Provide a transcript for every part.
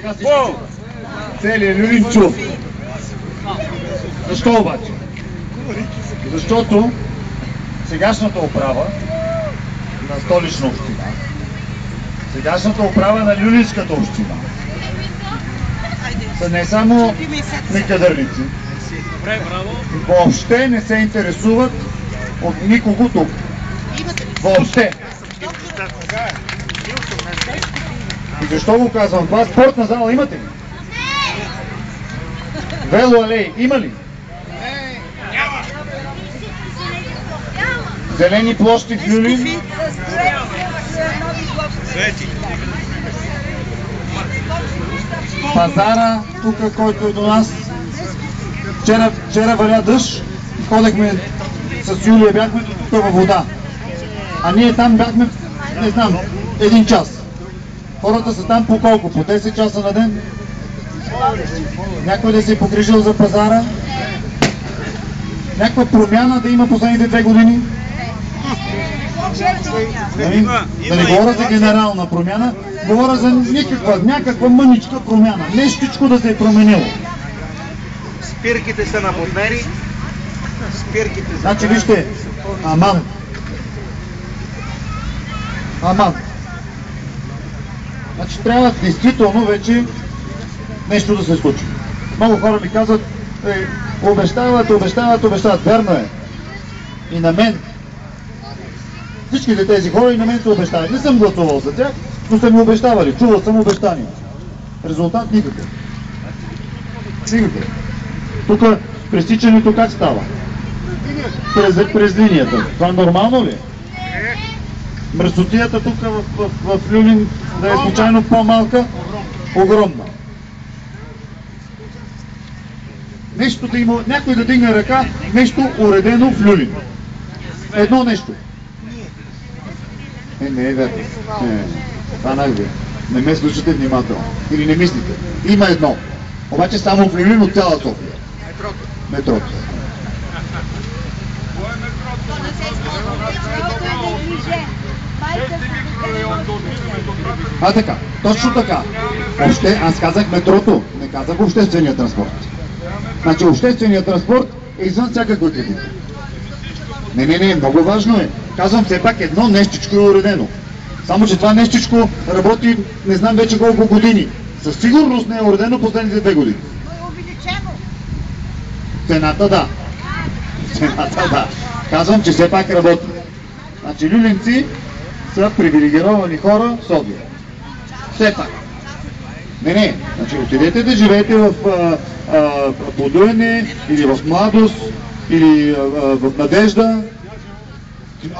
Сега всички целият Люлин чу. Защо обаче? Защото сегашната управа на Столична община, сегашната управа на Люлинската община са не само некадърници, въобще не се интересуват от никого тук. Въобще. И защо го казвам това? Спортна зала имате ли? Велоалеи има ли? Зелени площи в Люлин? Пазара, тук, който е до нас. Вчера валя дъжд, ходехме с Юлия, бяхме тук във вода. А ние там бяхме, не знам, 1 час. Хората са там по колко? По 10 часа на ден? Някой да се е погрижил за пазара? Някаква промяна да има последните 2 години? Да не говоря за генерална промяна, говоря за някаква мъничка промяна. Нещичко да се е променило. Спирките са наводнени. Значи вижте, аман. Значи трябва действително вече нещо да се случи. Много хора ми казват, обещават. Верно е. И на мен. Всичките тези хора и на мен са обещавали. Не съм гласувал за тях, но са ми обещавали. Чувал съм обещания. Резултат никакъв. Тук пресичането как става? През линията. Това нормално ли? Мръсотията тук в Люлин да е случайно по-малка? Огромна. Нещо да има, някой да дигне ръка, нещо уредено в Люлин. Едно нещо. Не е верно. Това най-добре. Не ме слушате внимателно. Или не мислите. Има едно. Обаче само в Люлин от цяла София. Метрото. Така, точно така. Аз казах метрото, не казах обществения транспорт. Значи общественият транспорт е извън всякаква критика. Не, много важно е. Казвам все пак едно нещичко е уредено. Само че това нещичко работи не знам вече колко години. Със сигурност не е уредено последните 2 години. Цената да. Казвам, че все пак работи. Значи люлинци са привилегировани хора в София. Все пак. Не. Значи отидете да живеете в Подуене, или в Младост, или в Надежда.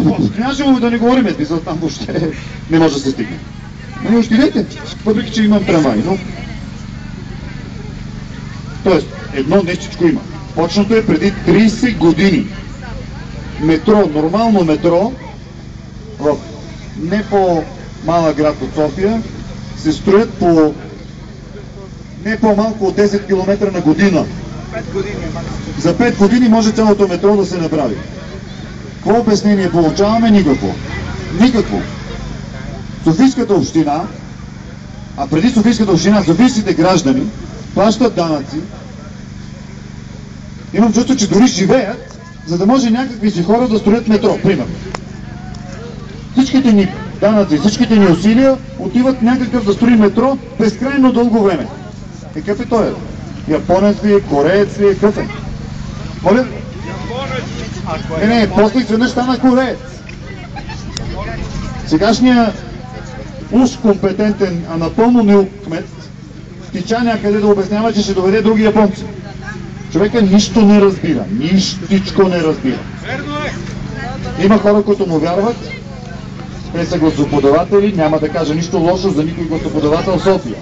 В Княжево да не говорим, там въобще не може да се стигне. Не отидете, въпреки че имам трамвай, но... Тоест, едно нещичко има. Почното е преди 30 години. Метро, нормално метро, в не по-малък град от София, се строят по не по-малко от 10 км на година. За 5 години може цялото метро да се направи. Какво обяснение получаваме? Никакво. Софийската община, а преди Софийската община, софийските граждани плащат данъци. Имам чувство, че дори живеят, за да може някакви си хора да строят метро, примерно. Всичките ни данъци, всичките ни усилия отиват някакъв да строи метро безкрайно дълго време. Какъв е той? Японец ли е, кореец ли е, какъв е? Моля? Не, после изведнъж стана кореец. Сегашният уж компетентен, а напълно неук кмет тича някъде да обяснява, че ще доведе други японци. Човека нищо не разбира, нищичко не разбира. Има хора, които му вярват, те са гласоподаватели, няма да кажа нищо лошо за никой гласоподавател в София.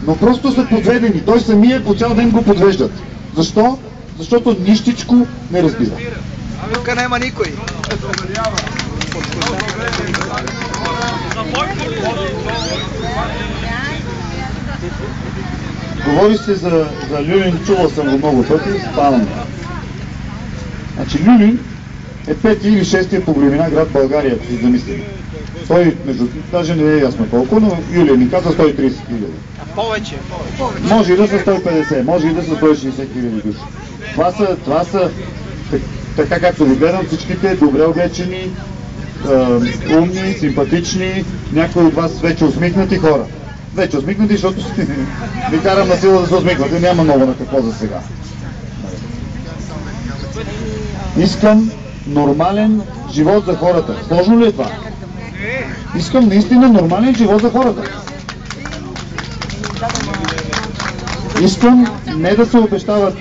Но просто са подведени, той самия по цял ден го подвеждат. Защо? Защото нищичко не разбира. Тук няма никой. Говори се за Люлин, чувал съм го много пъти, спавам. Значи Люлин е 5 или 6 по големина град в България, ако си замислим. Той, даже не е ясно колко, но Юлия ни каза 130 хиляди. Повече. Може и да са 150, може и да са 160 хиляди души. Това са така както ви гледам, всичките добре облечени, умни, симпатични, някои от вас вече усмихнати хора. Вече усмихнати, защото ви карам на сила да се усмихвате, няма много на какво за сега. Искам нормален живот за хората. Сложно ли е това? Искам наистина нормален живот за хората. Искам не да се обещават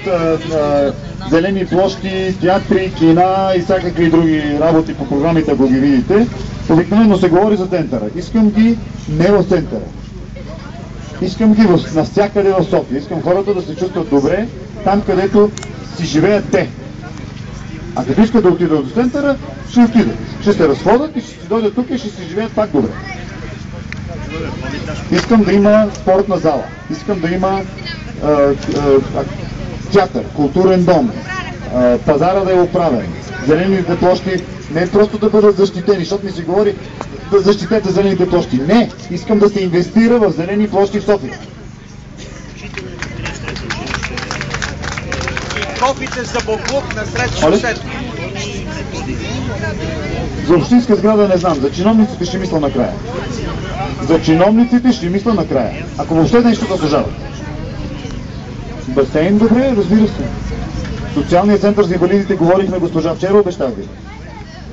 зелени площи, театри, кина и всякакви други работи по програмите, ако ги видите. Обикновено се говори за центъра. Искам ги не в центъра. Искам ги навсякъде в София. Искам хората да се чувстват добре там, където си живеят те. А като искат да отидат до центъра, ще отидат. Ще се разходят и ще си дойдат тук и ще си живеят пак добре. Искам да има спортна зала. Искам да има театър, културен дом, пазара да е оправен, зелените площи не просто да бъдат защитени, защото ми се говори да защитете зелените площи. Не, искам да се инвестира в зелени площи в София. Кофите за буклук насред шосето. За общинска сграда не знам, за чиновниците ще мисля накрая. За чиновниците ще мисля накрая. Ако въобще нещо заслужават. Басейн, добре, разбира се. Социалният център за инвалидите говорихме, госпожа, вчера обещах ви.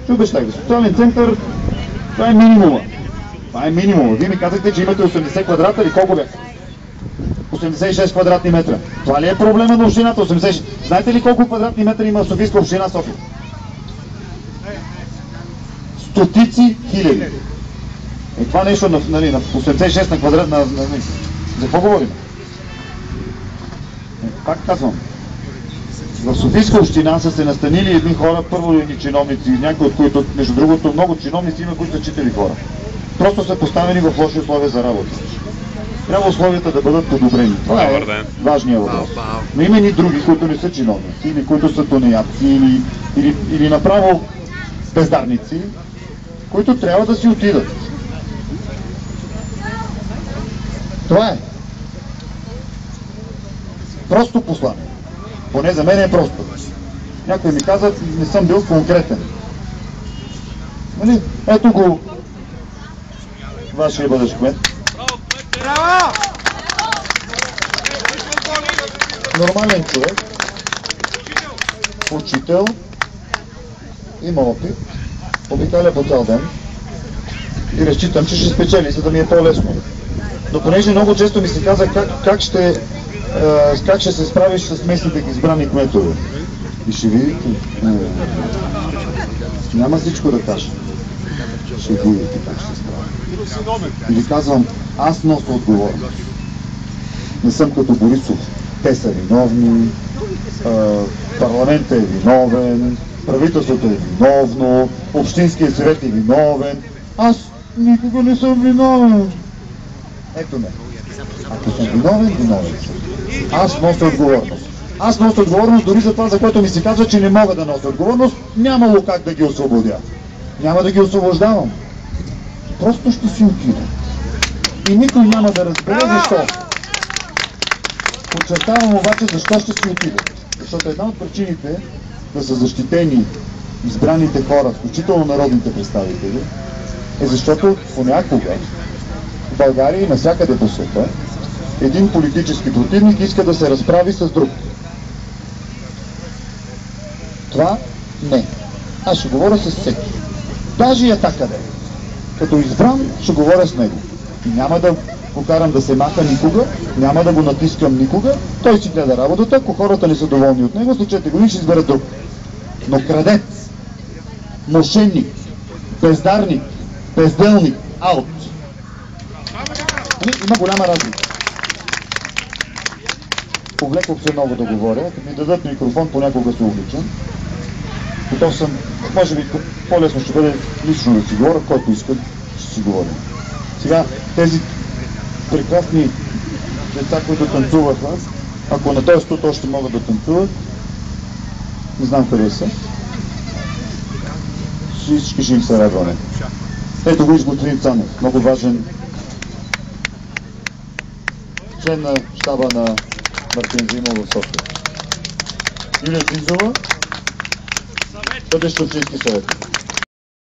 Ще обещах ви. Социален център, това е минимума. Това е минимума. Вие ми казахте, че имате 80 квадрата или колко бяха? 86 квадратни метра. Това ли е проблема на общината? 86. Знаете ли колко квадратни метра има в Софийска община София? Стотици хиляди. И това нещо на 86 на квадрат, за какво говорим? Пак казвам, в Софийска община са се настанили едни хора, първо едни чиновници, някои от които, между другото, много чиновници има, които са читали хора. Просто са поставени в лоши условия за работа. Трябва условията да бъдат подобрени. Това е важният въпрос. Но има и други, които не са чиновници, или които са тунеядци, или направо бездарници, които трябва да си отидат. Това е. Просто послание. Поне за мен е просто. Някой ми каза, не съм бил конкретен. Нали? Ето го вашия бъдещ кмет. Нормален човек, учител, има опит, обикаля по цял ден и разчитам, че ще спечели, за да ми е по-лесно. Но понеже много често ми се каза как ще се справиш с местните избрани кметове. И ще видите, няма всичко да кажа. Ще видите как ще се справя. И ви казвам, аз нося отговорност. Не съм като Борисов. Те са виновни, парламентът е виновен, правителството е виновно, общинският съвет е виновен. Аз никога не съм виновен. Ето ме. Ако съм виновен, виновен съм. Аз нося отговорност. Аз нося отговорност дори за това, за което ми се казва, че не мога да нося отговорност, нямало как да ги освободя. Няма да ги освобождавам. Просто ще си отида. И никой няма да разбере защо. Подчертавам обаче защо ще си отида. Защото една от причините да са защитени избраните хора, включително народните представители, е защото понякога в България и навсякъде по света един политически противник иска да се разправи с друг. Това не. Аз ще говоря с всеки. Даже и така да е. Като избран ще говоря с него. И няма да го карам да се маха никога, няма да го натискам никога, той си гледа работата, ако хората не са доволни от него, след 4 години ще изберат друг. Но крадец, мошенник, бездарник, безделник, аут. Има голяма разлика. Повлекох се много да говоря, като ми дадат микрофон, понякога се увличам. Готов съм, може би по-лесно ще бъде лично да си говоря, който иска, ще си говорим. Сега тези прекрасни деца, които танцуваха, ако на този студ още могат да танцуват, не знам къде са, всички ще им се радваме. Ето го господин Цанев, много важен член на щаба на Мартин Димов в София. Юлия Чинзова, бъдещ общински съветник.